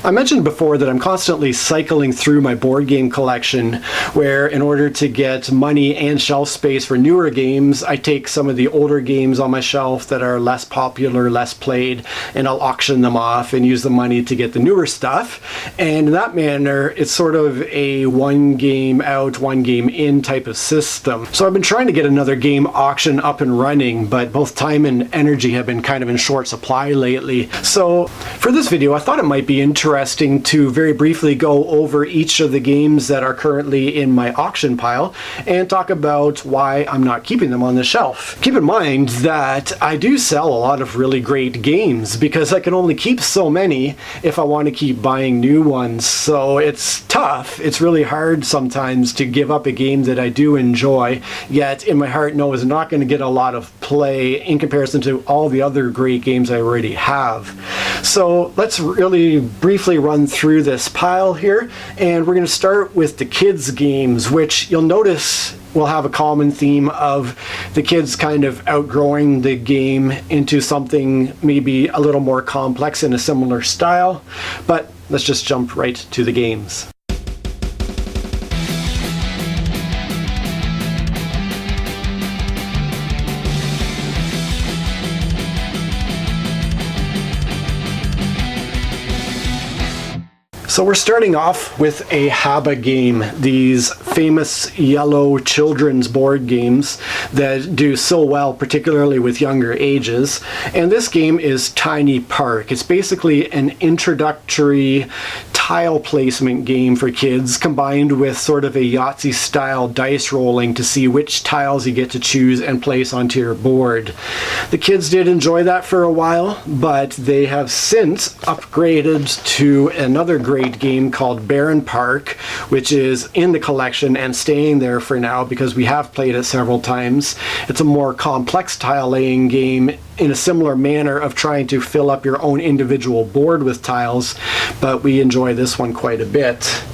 I mentioned before that I'm constantly cycling through my board game collection, where in order to get money and shelf space for newer games, I take some of the older games on my shelf that are less popular, less played, and I'll auction them off and use the money to get the newer stuff. And in that manner, it's sort of a one game out, one game in type of system. So I've been trying to get another game auction up and running, but both time and energy have been kind of in short supply lately. So for this video, I thought it might be interesting to very briefly go over each of the games that are currently in my auction pile and talk about why I'm not keeping them on the shelf. Keep in mind that I do sell a lot of really great games because I can only keep so many if I want to keep buying new ones. So it's tough. It's really hard sometimes to give up a game that I do enjoy, yet in my heart know is not going to get a lot of play in comparison to all the other great games I already have. So let's really briefly run through this pile here, and we're going to start with the kids games, which you'll notice will have a common theme of the kids kind of outgrowing the game into something maybe a little more complex in a similar style. But let's just jump right to the games. So we're starting off with a HABA game, these famous yellow children's board games that do so well, particularly with younger ages. And this game is Tiny Park. It's basically an introductory tile placement game for kids combined with sort of a Yahtzee style dice rolling to see which tiles you get to choose and place onto your board. The kids did enjoy that for a while, but they have since upgraded to another great game called Barren Park, which is in the collection and staying there for now because we have played it several times. It's a more complex tile laying game in a similar manner of trying to fill up your own individual board with tiles, but we enjoy this one quite a bit.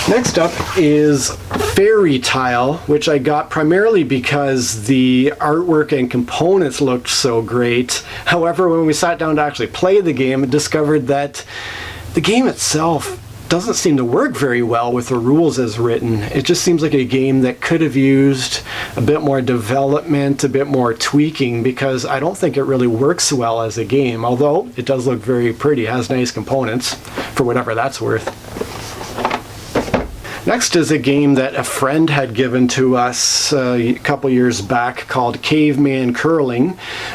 Next up is Fairy Tile, which I got primarily because the artwork and components looked so great. However, when we sat down to actually play the game, I discovered that the game itself doesn't seem to work very well with the rules as written. It just seems like a game that could have used a bit more development, a bit more tweaking, because I don't think it really works well as a game, although it does look very pretty, it has nice components, for whatever that's worth. Next is a game that a friend had given to us a couple years back called Caveman Curling,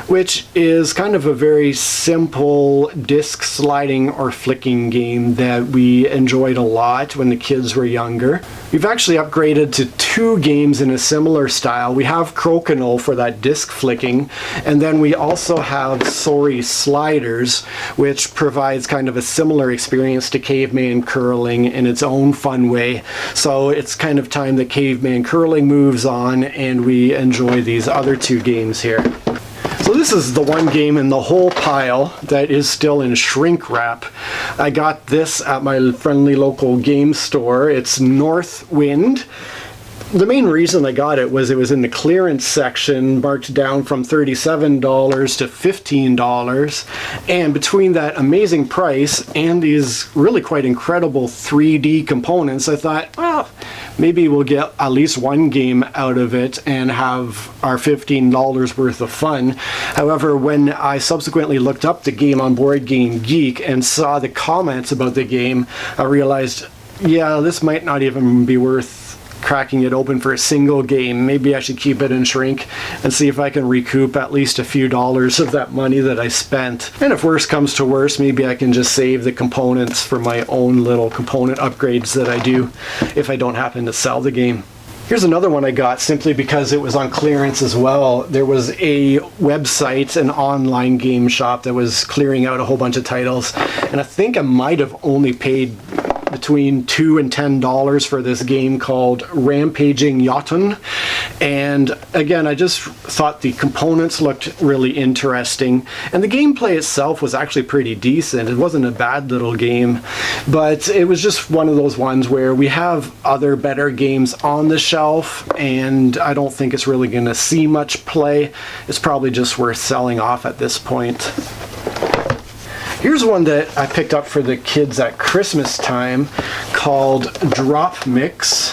which is kind of a very simple disc sliding or flicking game that we enjoyed a lot when the kids were younger. We've actually upgraded to 2 games in a similar style. We have Crokinole for that disc flicking, and then we also have Sori Sliders, which provides kind of a similar experience to Caveman Curling in its own fun way. So it's kind of time that Caveman Curling moves on and we enjoy these other 2 games here. So this is the one game in the whole pile that is still in shrink wrap. I got this at my friendly local game store. It's Northwind. The main reason I got it was in the clearance section, marked down from $37 to $15, and between that amazing price and these really quite incredible 3D components, I thought, well, maybe we'll get at least one game out of it and have our $15 worth of fun. However, when I subsequently looked up the game on BoardGameGeek and saw the comments about the game, I realized, yeah, this might not even be worth cracking it open for a single game. Maybe I should keep it in shrink and see if I can recoup at least a few dollars of that money that I spent. And if worse comes to worse, maybe I can just save the components for my own little component upgrades that I do if I don't happen to sell the game. Here's another one I got simply because it was on clearance as well. There was a website, an online game shop that was clearing out a whole bunch of titles, and I think I might have only paid between $2 and $10 for this game called Rampaging Yaks. And again, I just thought the components looked really interesting, and the gameplay itself was actually pretty decent. It wasn't a bad little game, but it was just one of those ones where we have other better games on the shelf, and I don't think it's really going to see much play. It's probably just worth selling off at this point. Here's one that I picked up for the kids at Christmas time called Drop Mix.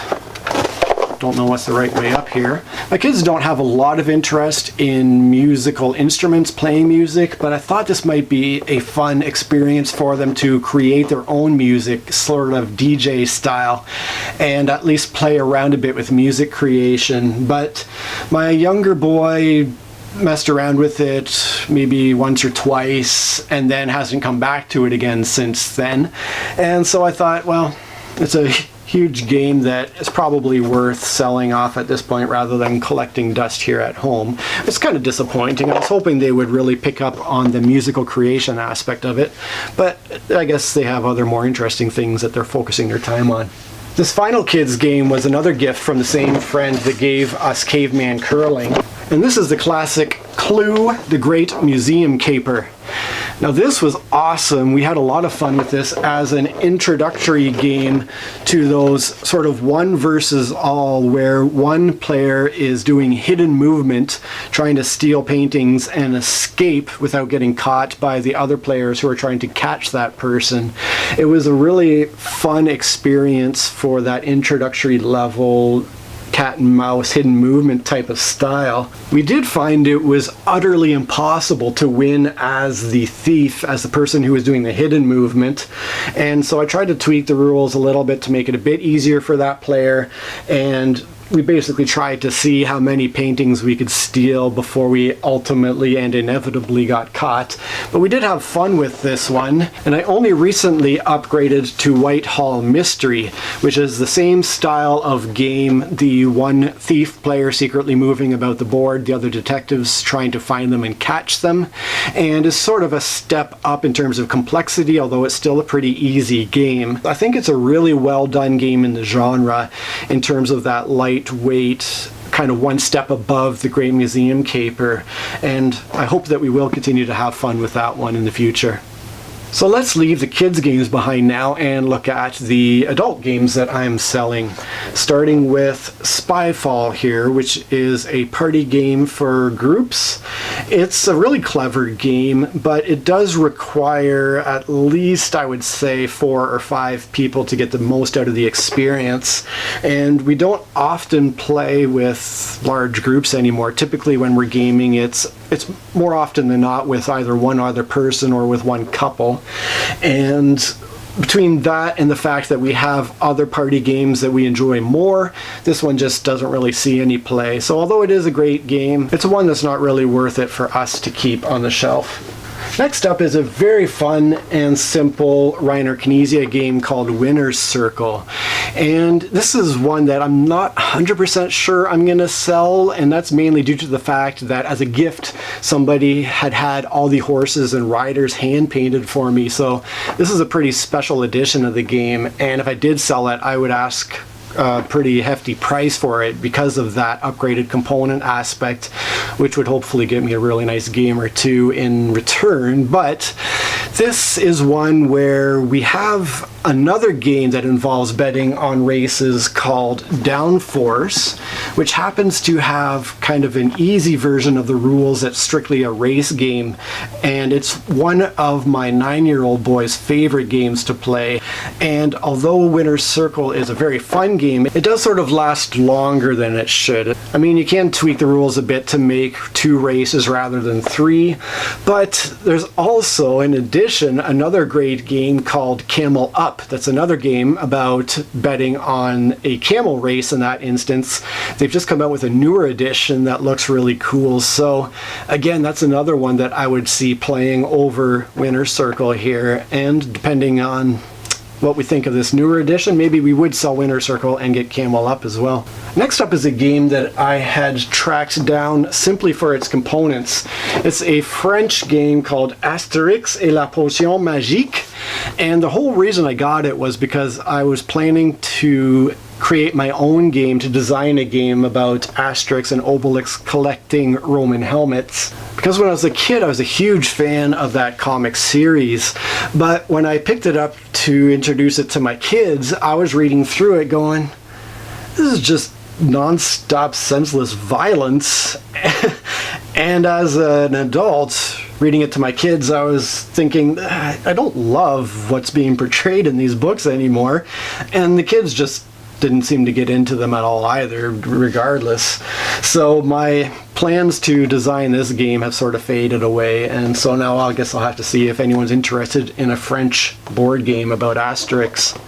Don't know what's the right way up here. My kids don't have a lot of interest in musical instruments, playing music, but I thought this might be a fun experience for them to create their own music, sort of DJ style, and at least play around a bit with music creation. But my younger boy messed around with it maybe once or twice and then hasn't come back to it again since then. And so I thought, well, it's a huge game that is probably worth selling off at this point rather than collecting dust here at home. It's kind of disappointing. I was hoping they would really pick up on the musical creation aspect of it, but I guess they have other more interesting things that they're focusing their time on. This final kids game was another gift from the same friend that gave us Caveman Curling. And this is the classic Clue, the Great Museum Caper. Now this was awesome. We had a lot of fun with this as an introductory game to those sort of one versus all, where one player is doing hidden movement, trying to steal paintings and escape without getting caught by the other players who are trying to catch that person. It was a really fun experience for that introductory level cat and mouse hidden movement type of style. We did find it was utterly impossible to win as the thief, as the person who was doing the hidden movement, and so I tried to tweak the rules a little bit to make it a bit easier for that player, and we basically tried to see how many paintings we could steal before we ultimately and inevitably got caught. But we did have fun with this one, and I only recently upgraded to Whitehall Mystery, which is the same style of game, the one thief player secretly moving about the board, the other detectives trying to find them and catch them, and is sort of a step up in terms of complexity, although it's still a pretty easy game. I think it's a really well done game in the genre in terms of that lightweight, kind of one step above the Great Museum Caper, and I hope that we will continue to have fun with that one in the future. So let's leave the kids games behind now and look at the adult games that I'm selling, starting with Spyfall here, which is a party game for groups. It's a really clever game, but it does require at least, I would say, 4 or 5 people to get the most out of the experience, and we don't often play with large groups anymore. Typically when we're gaming, it's more often than not with either one other person or with one couple. And between that and the fact that we have other party games that we enjoy more, this one just doesn't really see any play. So although it is a great game, it's one that's not really worth it for us to keep on the shelf. Next up is a very fun and simple Reiner Knizia game called Winner's Circle. And this is one that I'm not 100% sure I'm going to sell, and that's mainly due to the fact that as a gift somebody had all the horses and riders hand painted for me. So this is a pretty special edition of the game, and if I did sell it, I would ask a pretty hefty price for it because of that upgraded component aspect, which would hopefully get me a really nice game or two in return. But this is one where we have another game that involves betting on races called Downforce, which happens to have kind of an easy version of the rules that's strictly a race game, and it's one of my 9-year-old boy's favorite games to play. And although Winner's Circle is a very fun game, it does sort of last longer than it should. I mean, you can tweak the rules a bit to make 2 races rather than 3, but there's also, in addition, another great game called Camel Up. That's another game about betting on a camel race in that instance. They've just come out with a newer edition that looks really cool. So again, that's another one that I would see playing over Winner's Circle here, and depending on what we think of this newer edition, maybe we would sell Winner's Circle and get Camel Up as well. Next up is a game that I had tracked down simply for its components. It's a French game called Asterix et la Potion Magique, and the whole reason I got it was because I was planning to create my own game, to design a game about Asterix and Obelix collecting Roman helmets. Because when I was a kid, I was a huge fan of that comic series, but when I picked it up to introduce it to my kids, I was reading through it going, this is just non-stop senseless violence. And as an adult, reading it to my kids, I was thinking, I don't love what's being portrayed in these books anymore. And the kids just didn't seem to get into them at all either, regardless. So my plans to design this game have sort of faded away, and so now I guess I'll have to see if anyone's interested in a French board game about Asterix.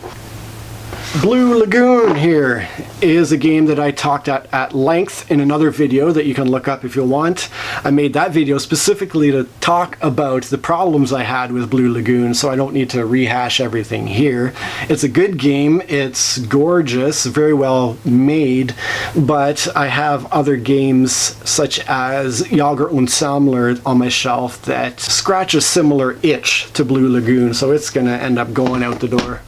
Blue Lagoon here is a game that I talked at length in another video that you can look up if you want. I made that video specifically to talk about the problems I had with Blue Lagoon, so I don't need to rehash everything here. It's a good game, it's gorgeous, very well made, but I have other games such as Jager und Sammler on my shelf that scratch a similar itch to Blue Lagoon, so it's going to end up going out the door.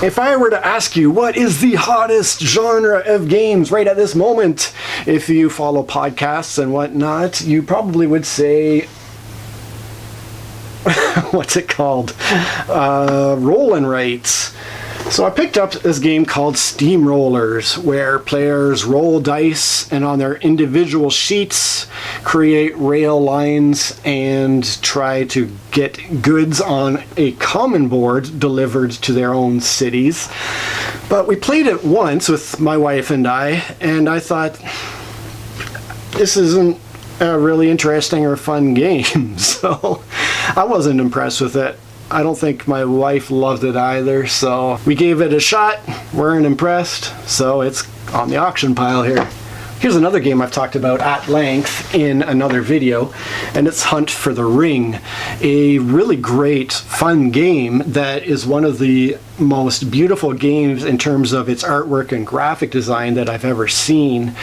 If I were to ask you what is the hottest genre of games right at this moment, if you follow podcasts and whatnot, you probably would say, what's it called? Roll and writes. So I picked up this game called Steamrollers, where players roll dice and on their individual sheets create rail lines and try to get goods on a common board delivered to their own cities. But we played it once with my wife and I thought, this isn't a really interesting or fun game, so I wasn't impressed with it. I don't think my wife loved it either, so we gave it a shot, weren't impressed, so it's on the auction pile here. Here's another game I've talked about at length in another video, and it's Hunt for the Ring. A really great, fun game that is one of the most beautiful games in terms of its artwork and graphic design that I've ever seen.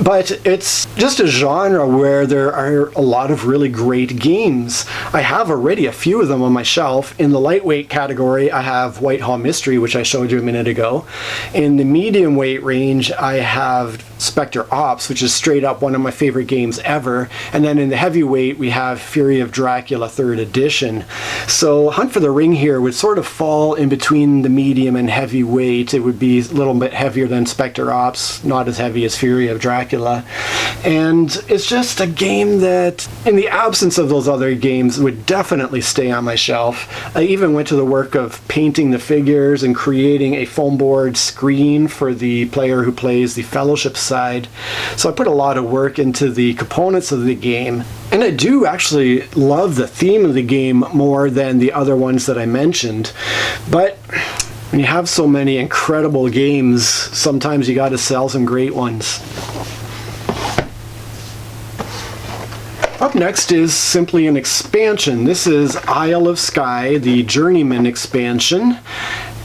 But it's just a genre where there are a lot of really great games. I have already a few of them on my shelf. In the lightweight category, I have Whitehall Mystery, which I showed you a minute ago. In the medium weight range, I have Spectre Ops, which is straight up one of my favorite games ever. And then in the heavyweight, we have Fury of Dracula 3rd edition. So Hunt for the Ring here would sort of fall in between the medium and heavyweight. It would be a little bit heavier than Spectre Ops, not as heavy as Fury of Dracula. And it's just a game that, in the absence of those other games, would definitely stay on my shelf. I even went to the work of painting the figures and creating a foam board screen for the player who plays the Fellowship side. So I put a lot of work into the components of the game. And I do actually love the theme of the game more than the other ones that I mentioned. But when you have so many incredible games, sometimes you got to sell some great ones. Up next is simply an expansion. This is Isle of Skye, the Journeyman expansion.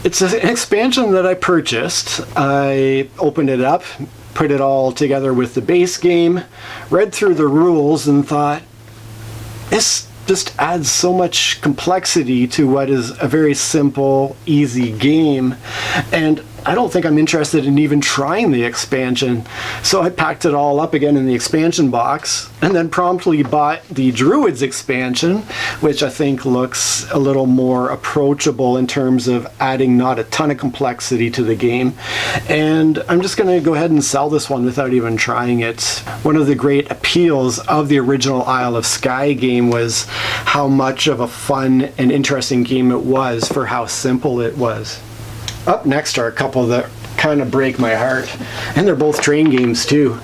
It's an expansion that I purchased. I opened it up, put it all together with the base game, read through the rules and thought, this just adds so much complexity to what is a very simple, easy game. And I don't think I'm interested in even trying the expansion. So I packed it all up again in the expansion box and then promptly bought the Druids expansion, which I think looks a little more approachable in terms of adding not a ton of complexity to the game. And I'm just going to go ahead and sell this one without even trying it. One of the great appeals of the original Isle of Skye game was how much of a fun and interesting game it was for how simple it was. Up next are a couple that kind of break my heart, and they're both train games too.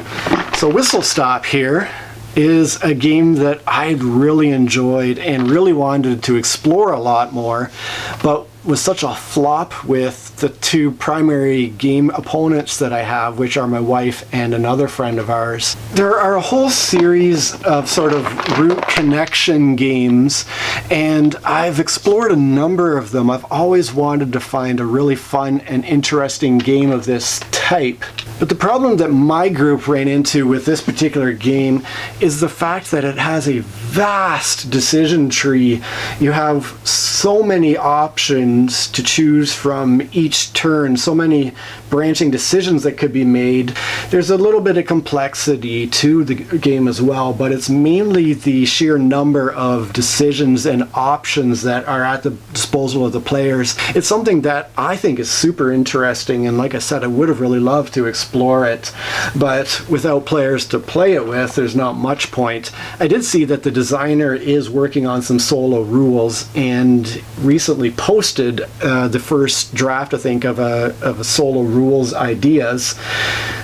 So Whistlestop here is a game that I'd really enjoyed and really wanted to explore a lot more, but was such a flop with the two primary game opponents that I have, which are my wife and another friend of ours. There are a whole series of sort of root connection games, and I've explored a number of them. I've always wanted to find a really fun and interesting game of this type. But the problem that my group ran into with this particular game is the fact that it has a vast decision tree. You have so many options options to choose from each turn, so many branching decisions that could be made. There's a little bit of complexity to the game as well, but it's mainly the sheer number of decisions and options that are at the disposal of the players. It's something that I think is super interesting, and like I said, I would have really loved to explore it, but without players to play it with, there's not much point. I did see that the designer is working on some solo rules and recently posted the first draft, I think, of a solo rules ideas.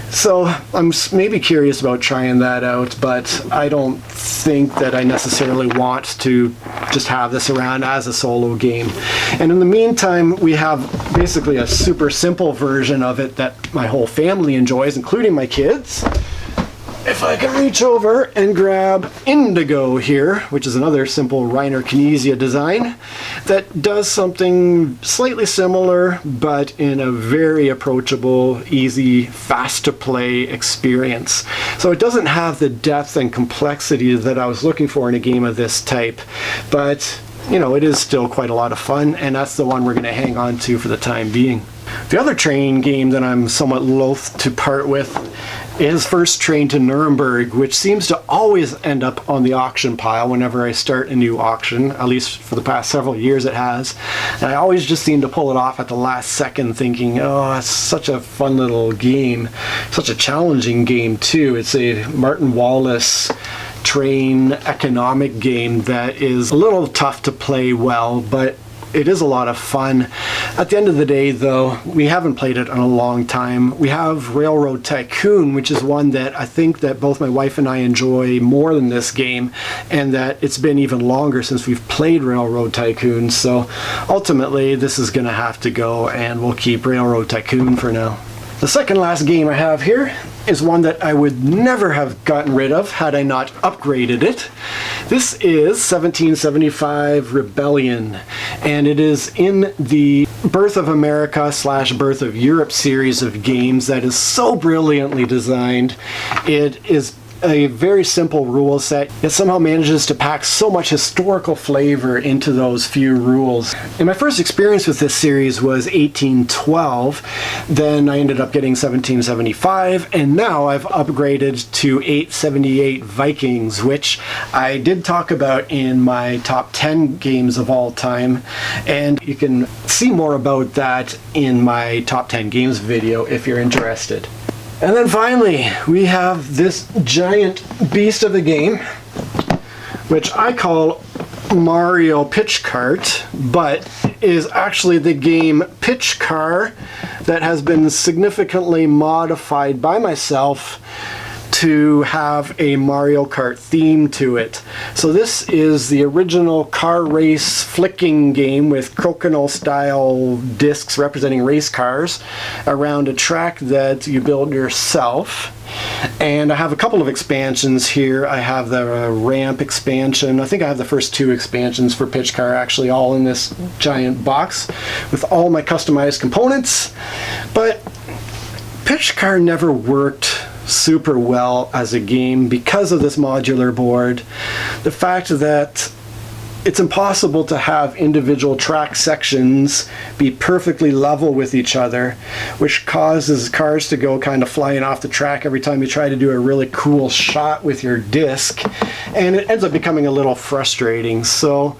So I'm maybe curious about trying that out, but I don't think that I necessarily want to just have this around as a solo game. And in the meantime, we have basically a super simple version of it that my whole family enjoys, including my kids. If I can reach over and grab Indigo here, which is another simple Reiner Knizia design that does something slightly similar, but in a very approachable, easy, fast to play experience. So it doesn't have the depth and complexity that I was looking for in a game of this type, but you know, it is still quite a lot of fun, and that's the one we're going to hang on to for the time being. The other train game that I'm somewhat loath to part with is First Train to Nuremberg, which seems to always end up on the auction pile whenever I start a new auction. At least for the past several years it has. And I always just seem to pull it off at the last second thinking, oh, it's such a fun little game. Such a challenging game too. It's a Martin Wallace train economic game that is a little tough to play well, but it is a lot of fun. At the end of the day, though, we haven't played it in a long time. We have Railroad Tycoon, which is one that I think that both my wife and I enjoy more than this game, and that it's been even longer since we've played Railroad Tycoon. So ultimately, this is going to have to go, and we'll keep Railroad Tycoon for now. The second last game I have here is one that I would never have gotten rid of had I not upgraded it. This is 1775 Rebellion, and it is in the Birth of America / Birth of Europe series of games that is so brilliantly designed. It is a very simple rule set, yet somehow manages to pack so much historical flavor into those few rules. And my first experience with this series was 1812, then I ended up getting 1775, and now I've upgraded to 878 Vikings, which I did talk about in my top 10 games of all time, and you can see more about that in my top 10 games video if you're interested. And then finally, we have this giant beast of a game, which I call Mario Pitch Cart, but is actually the game Pitch Car that has been significantly modified by myself to have a Mario Kart theme to it. So this is the original car race flicking game with crokinole style discs representing race cars around a track that you build yourself. And I have a couple of expansions here. I have the ramp expansion. I think I have the first two expansions for Pitch Car actually all in this giant box with all my customized components. But Pitch Car never worked super well as a game because of this modular board. The fact that it's impossible to have individual track sections be perfectly level with each other, which causes cars to go kind of flying off the track every time you try to do a really cool shot with your disc, and it ends up becoming a little frustrating. So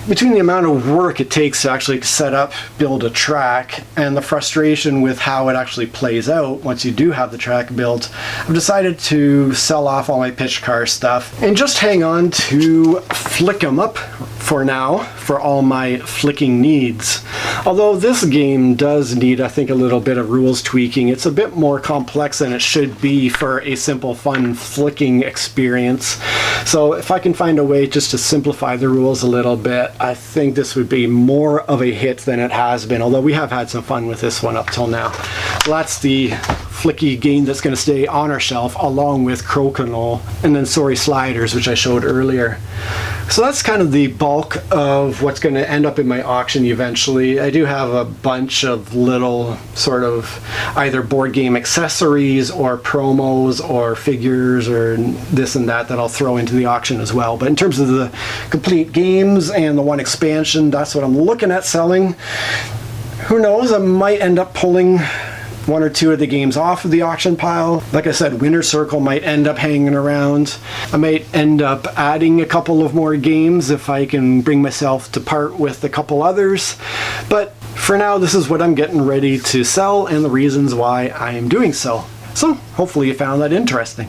between the amount of work it takes to actually set up, build a track, and the frustration with how it actually plays out once you do have the track built, I've decided to sell off all my Pitch Car stuff and just hang on to Flick 'em Up for now for all my flicking needs. Although this game does need, I think, a little bit of rules tweaking. It's a bit more complex than it should be for a simple, fun flicking experience. So if I can find a way just to simplify the rules a little bit, I think this would be more of a hit than it has been, although we have had some fun with this one up till now. Well, that's the Flicky game that's going to stay on our shelf, along with Crokinole, and then Sori Sliders, which I showed earlier. So that's kind of the bulk of what's going to end up in my auction eventually. I do have a bunch of little sort of either board game accessories or promos or figures or this and that I'll throw into the auction as well. But in terms of the complete games and the one expansion, that's what I'm looking at selling. Who knows, I might end up pulling one or two of the games off of the auction pile. Like I said, Winner's Circle might end up hanging around. I might end up adding a couple of more games if I can bring myself to part with a couple others. But for now, this is what I'm getting ready to sell and the reasons why I am doing so. So hopefully you found that interesting.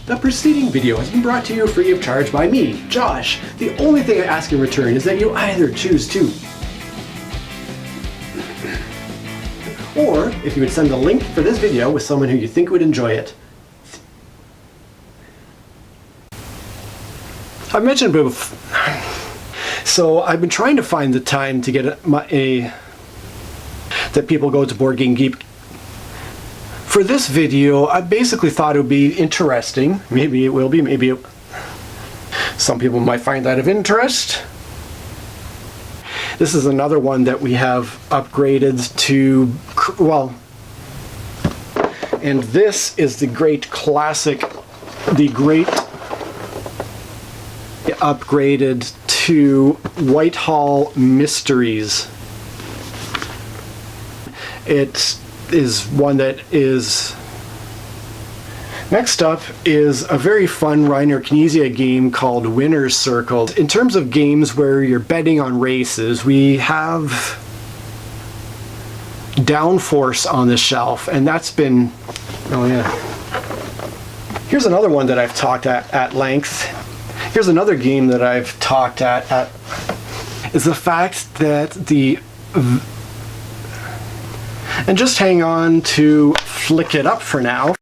The preceding video has been brought to you free of charge by me, Josh. The only thing I ask in return is that you either choose to, or if you would send a link for this video with someone who you think would enjoy it. I've mentioned before, so I've been trying to find the time to get that people go to BoardGameGeek. For this video, I basically thought it would be interesting. Maybe it will be, some people might find that of interest. This is another one that we have upgraded to, well, and this is the great classic, upgraded to Whitehall Mysteries. It is one that is... Next up is a very fun Reiner Knizia game called Winner's Circle. In terms of games where you're betting on races, we have Downforce on the shelf, and that's been... oh yeah. Here's another one that I've talked at length. Here's another game that I've talked at is the fact that the... and just hang on to Flick It Up for now.